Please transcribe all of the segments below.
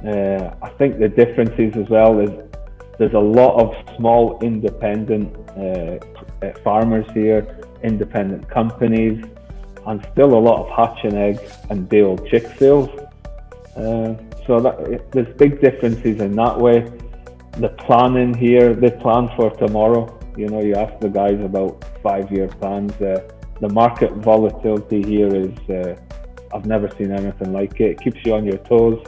I think the differences as well is there's a lot of small independent farmers here, independent companies, and still a lot of hatch and egg and day-old chick sales. There's big differences in that way. The planning here, they plan for tomorrow. You ask the guys about 5-year plans. The market volatility here is, I've never seen anything like it. It keeps you on your toes.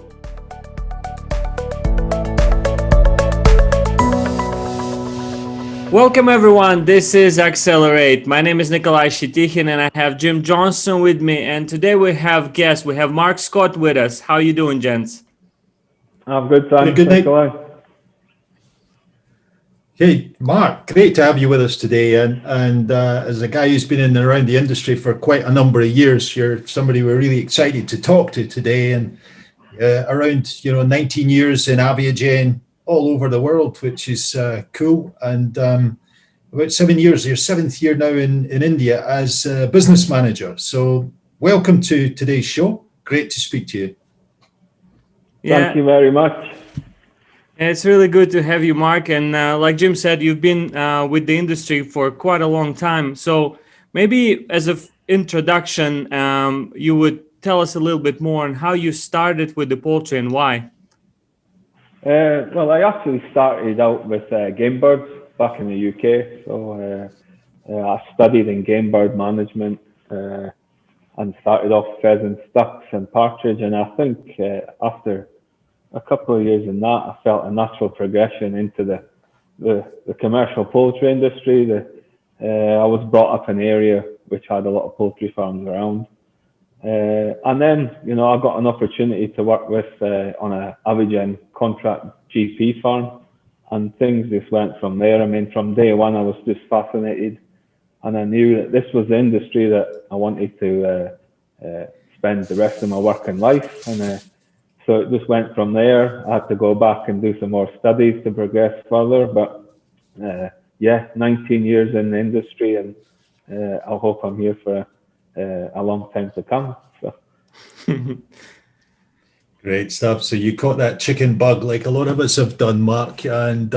Welcome everyone, this is AGcelerate. My name is Nikolai Shitikhin and I have Jim Johnson with me, and today we have guests. We have Mark Scott with us. How are you doing, gents? I'm good, thanks, Good night. Nikolai. Hey, Mark, great to have you with us today. And as a guy who's been in and around the industry for quite a number of years, you're somebody we're really excited to talk to today. And around 19 years in Aviagen all over the world, which is cool. And about 7 years, your 7th year now in India as a business manager. So welcome to today's show. Great to speak to you. Thank you very much. It's really good to have you, Mark. And like Jim said, you've been with the industry for quite a long time. So maybe as an introduction, you would tell us a little bit more on how you started with the poultry and why. Well, I actually started out with game birds back in the UK. So I studied in game bird management and started off pheasants, ducks and partridge. And I think after a couple of years in that, I felt a natural progression into the commercial poultry industry. I was brought up in an area which had a lot of poultry farms around. And then, I got an opportunity to work with on a Aviagen contract GP farm, and things just went from there. I mean, from day one, I was just fascinated, and I knew that this was the industry that I wanted to spend the rest of my working life. And so it just went from there. I had to go back and do some more studies to progress further. But 19 years in the industry, and I hope I'm here for a long time to come. So. Great stuff. So you caught that chicken bug like a lot of us have done, Mark. And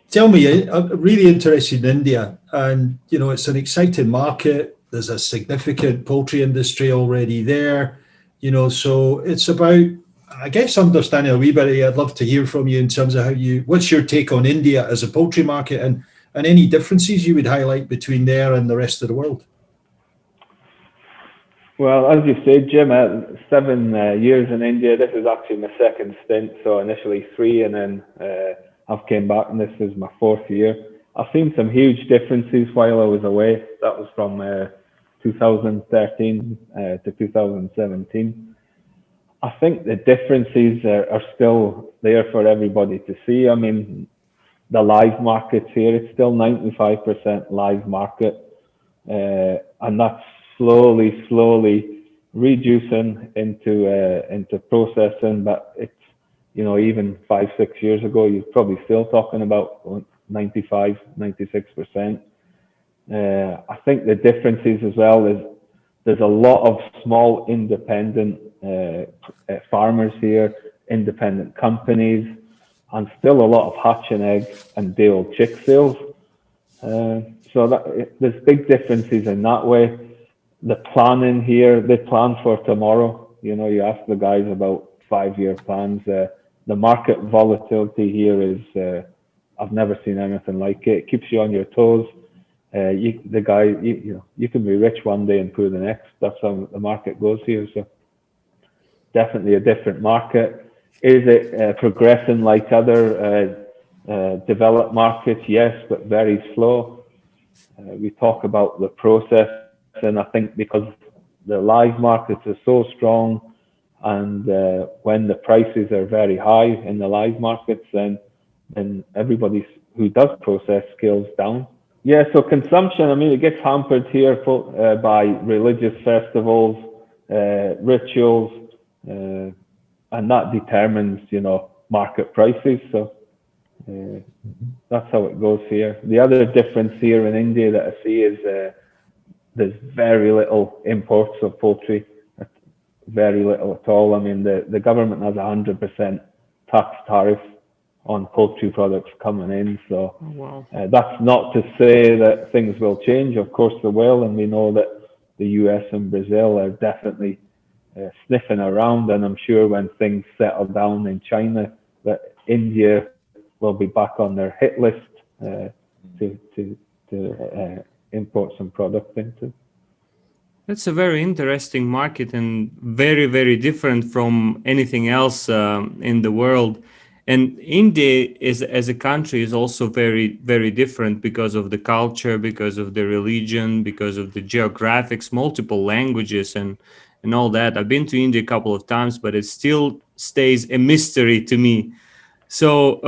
tell me, I'm really interested in India. And, it's an exciting market. There's a significant poultry industry already there. So it's about, I guess, understanding a wee bit. I'd love to hear from you in terms of what's your take on India as a poultry market, and any differences you would highlight between there and the rest of the world. Well, as you said, Jim, 7 years in India. This is actually my second stint. So initially 3, and then I've came back, and this is my 4th year. I've seen some huge differences while I was away. That was from 2013 to 2017. I think the differences are still there for everybody to see. I mean, the live markets here, it's still 95% live market, and that's slowly reducing into processing. But it's, even 5-6 years ago, you're probably still talking about 95-96%. I think the differences as well is there's a lot of small independent farmers here, independent companies, and still a lot of hatch and egg and day-old chick sales. There's big differences in that way. The planning here, they plan for tomorrow. You ask the guys about 5-year plans. The market volatility here is, I've never seen anything like it. It keeps you on your toes. You can be rich one day and poor the next. That's how the market goes here. So definitely a different market. Is it progressing like other developed markets? Yes, but very slow. We talk about the process, and I think because the live markets are so strong, and when the prices are very high in the live markets, then everybody who does process scales down. Yeah, so consumption, I mean, it gets hampered here by religious festivals, rituals, and that determines, market prices. So that's how it goes here. The other difference here in India that I see is there's very little imports of poultry. very little at all. I mean, the government has 100% tax tariff on poultry products coming in. So Wow. that's not to say that things will change. Of course they will, and we know that the US and Brazil are definitely sniffing around, and I'm sure when things settle down in China, that India will be back on their hit list to import some product into. That's a very interesting market and very, very different from anything else in the world. And India is, as a country, is also very, very different because of the culture, because of the religion, because of the geographics, multiple languages, and all that. I've been to India a couple of times, but it still stays a mystery to me. So,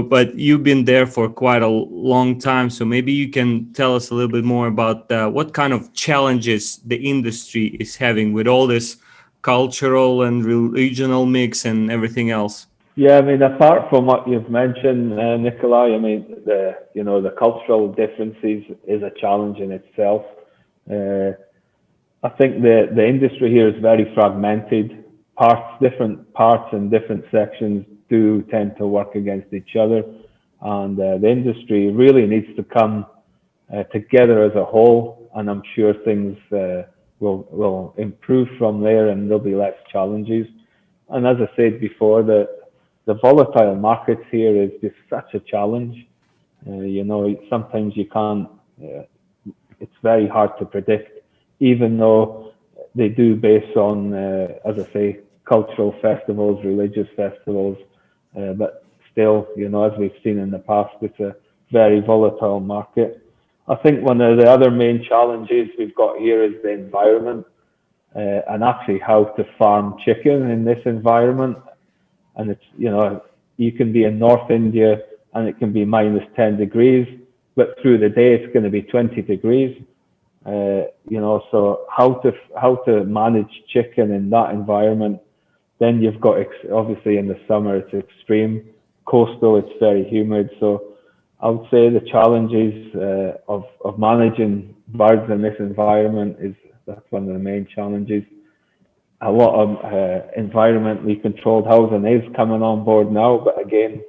but you've been there for quite a long time. So maybe you can tell us a little bit more about what kind of challenges the industry is having with all this cultural and regional mix and everything else. Yeah, I mean, apart from what you've mentioned, Nikolai, I mean, the cultural differences is a challenge in itself. Uh, I think the industry here is very fragmented. Different parts and different sections do tend to work against each other, and the industry really needs to come together as a whole. And I'm sure things will improve from there, and there'll be less challenges. And as I said before, the volatile markets here is just such a challenge. Sometimes you can't. It's very hard to predict, even though they do base on, as I say, cultural festivals, religious festivals. But still, as we've seen in the past, it's a very volatile market. I think one of the other main challenges we've got here is the environment, and actually how to farm chicken in this environment. And it's, you can be in North India and it can be minus 10 degrees, but through the day it's going to be 20 degrees. So how to manage chicken in that environment. Then you've got, obviously in the summer it's extreme, coastal, it's very humid. So I would say the challenges of managing birds in this environment that's one of the main challenges. A lot of environmentally controlled housing is coming on board now, but again,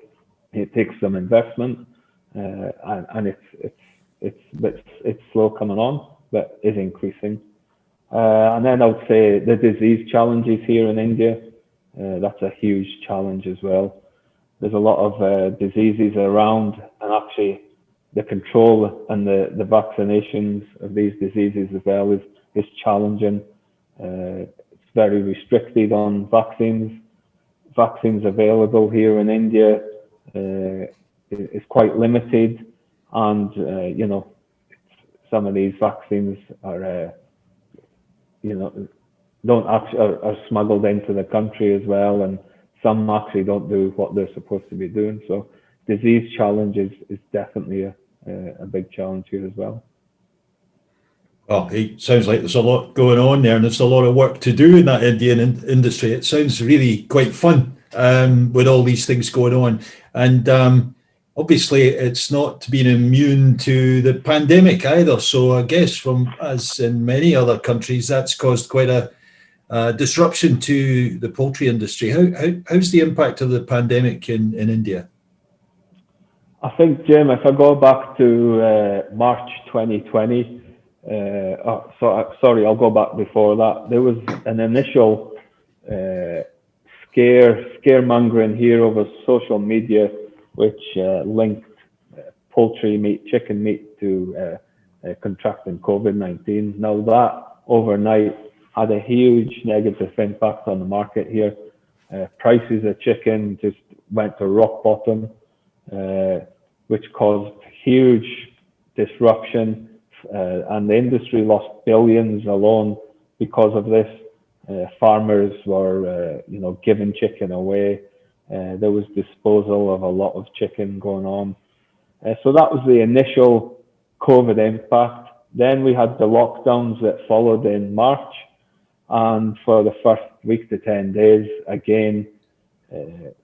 it takes some investment, and it's slow coming on, but is increasing. And then I would say the disease challenges here in India, that's a huge challenge as well. There's a lot of diseases around, and actually the control and the vaccinations of these diseases as well is challenging. It's very restricted on vaccines. Vaccines available here in India is quite limited, and some of these vaccines are don't actually are smuggled into the country as well, and some actually don't do what they're supposed to be doing. So disease challenges is definitely a big challenge here as well. Well, it sounds like there's a lot going on there, and there's a lot of work to do in that Indian industry. It sounds really quite fun with all these things going on. And obviously, it's not been immune to the pandemic either. So I guess from as in many other countries, that's caused quite a disruption to the poultry industry. How's the impact of the pandemic in India? I think, Jim, if I go back to March 2020, sorry, I'll go back before that. There was an initial scaremongering here over social media, which linked poultry meat, chicken meat to contracting COVID-19. Now that overnight had a huge negative impact on the market here. Prices of chicken just went to rock bottom, which caused huge disruption, and the industry lost billions alone because of this. Farmers were, giving chicken away. There was disposal of a lot of chicken going on. So that was the initial COVID impact. Then we had the lockdowns that followed in March. And for the first week to 10 days, again,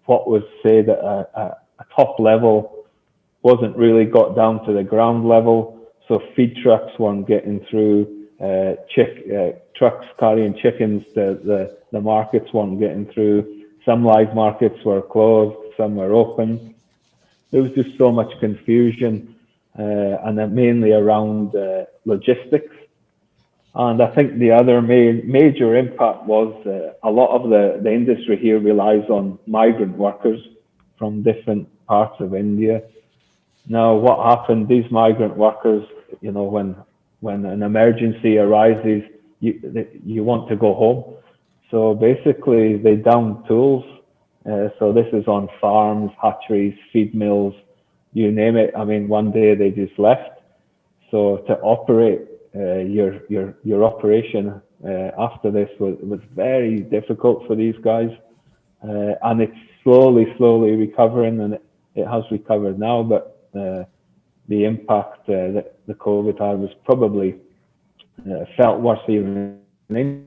what was said at a top level wasn't really got down to the ground level. So feed trucks weren't getting through. trucks carrying chickens. The markets weren't getting through. Some live markets were closed, some were open. There was just so much confusion, and then mainly around logistics. And I think the other major impact was a lot of the industry here relies on migrant workers from different parts of India. Now, what happened? These migrant workers, when an emergency arises, you want to go home. So basically, they downed tools. So this is on farms, hatcheries, feed mills, you name it. I mean, one day they just left. So to operate your operation after this was very difficult for these guys, and it's slowly recovering, and it has recovered now. But the impact that the COVID had was probably felt worse even in.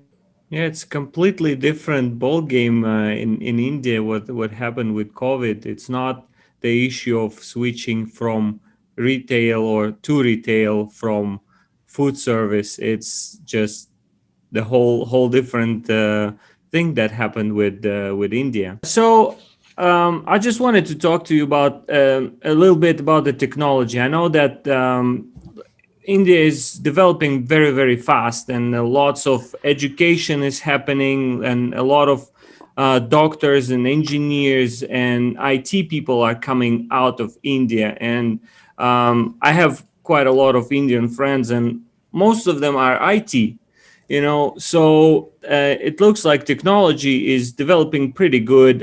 Yeah, it's a completely different ball game in India. What happened with COVID? It's not the issue of switching from retail or to retail from food service. It's just the whole different thing that happened with India. So I just wanted to talk to you about a little bit about the technology. I know that India is developing very fast, and lots of education is happening, and a lot of doctors and engineers and IT people are coming out of India. And I have quite a lot of Indian friends, and most of them are IT. So it looks like technology is developing pretty good.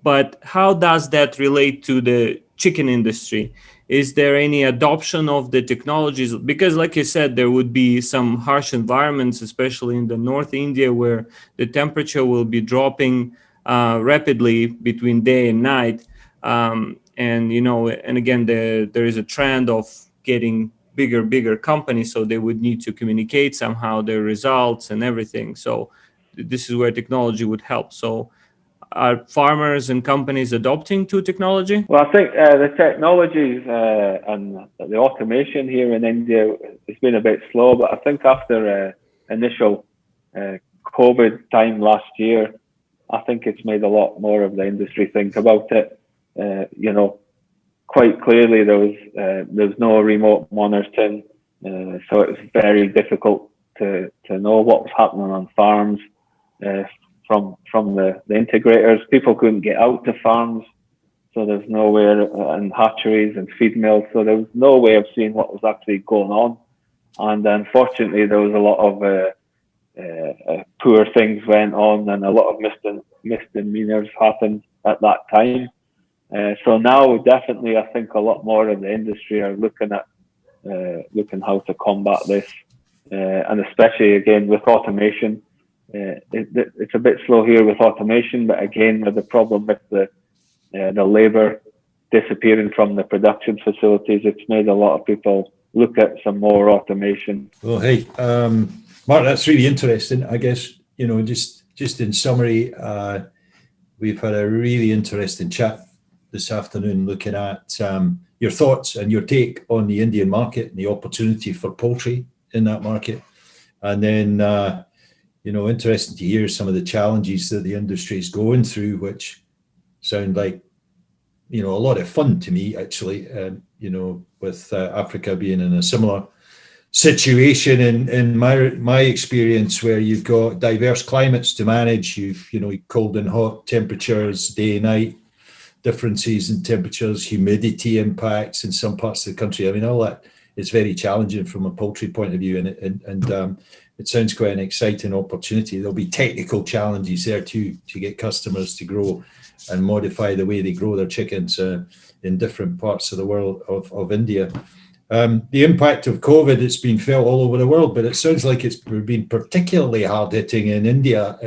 But how does that relate to the chicken industry? Is there any adoption of the technologies? Because like you said, there would be some harsh environments, especially in the North India, where the temperature will be dropping rapidly between day and night. And again, there is a trend of getting bigger companies, so they would need to communicate somehow their results and everything. So this is where technology would help. So are farmers and companies adopting to technology? Well, I think the technologies and the automation here in India has been a bit slow, but I think after initial COVID time last year, I think it's made a lot more of the industry think about it. Quite clearly there's no remote monitoring, so it was very difficult to know what was happening on farms. From the integrators, people couldn't get out to farms, so there's nowhere, and hatcheries and feed mills, so there was no way of seeing what was actually going on. And unfortunately, there was a lot of poor things went on, and a lot of misdemeanors happened at that time. So now, definitely, I think a lot more of the industry are looking how to combat this, and especially again with automation. It's a bit slow here with automation, but again, with the problem with the labour disappearing from the production facilities, it's made a lot of people look at some more automation. Well, hey, Mark, that's really interesting. I guess, just in summary, we've had a really interesting chat this afternoon looking at your thoughts and your take on the Indian market and the opportunity for poultry in that market. And then, interesting to hear some of the challenges that the industry is going through, which sound like, a lot of fun to me, actually, with Africa being in a similar situation in my experience, where you've got diverse climates to manage. You've, cold and hot temperatures, day and night, differences in temperatures, humidity impacts in some parts of the country. I mean, all that is very challenging from a poultry point of view, and it sounds quite an exciting opportunity. There'll be technical challenges there too, to get customers to grow and modify the way they grow their chickens in different parts of the world of India. The impact of COVID, it's been felt all over the world, but it sounds like it's been particularly hard hitting in India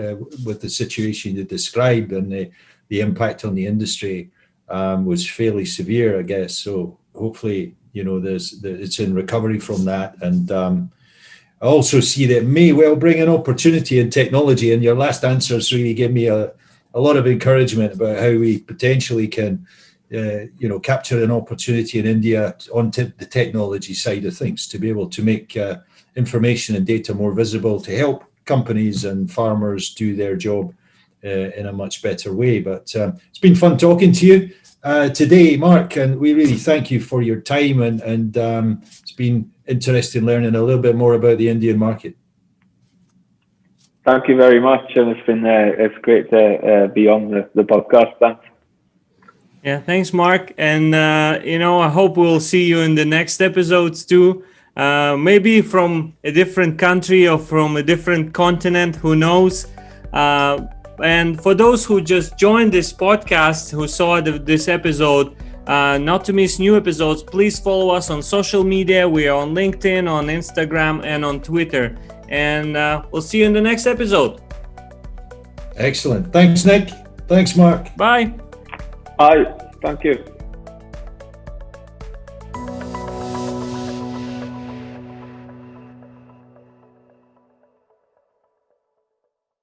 with the situation you described, and the impact on the industry was fairly severe, I guess. So hopefully, it's in recovery from that. And I also see that it may well bring an opportunity in technology. And your last answers really gave me a lot of encouragement about how we potentially can, capture an opportunity in India on the technology side of things, to be able to make information and data more visible to help companies and farmers do their job in a much better way. But it's been fun talking to you today, Mark, and we really thank you for your time, and it's been interesting learning a little bit more about the Indian market. Thank you very much, and it's great to be on the podcast. Thanks. Yeah, thanks, Mark. And I hope we'll see you in the next episodes too. Maybe from a different country or from a different continent, who knows? And for those who just joined this podcast, who saw this episode, not to miss new episodes, please follow us on social media. We are on LinkedIn, on Instagram, and on Twitter. And we'll see you in the next episode. Excellent. Thanks, Nick. Thanks, Mark. Bye. Bye. Thank you.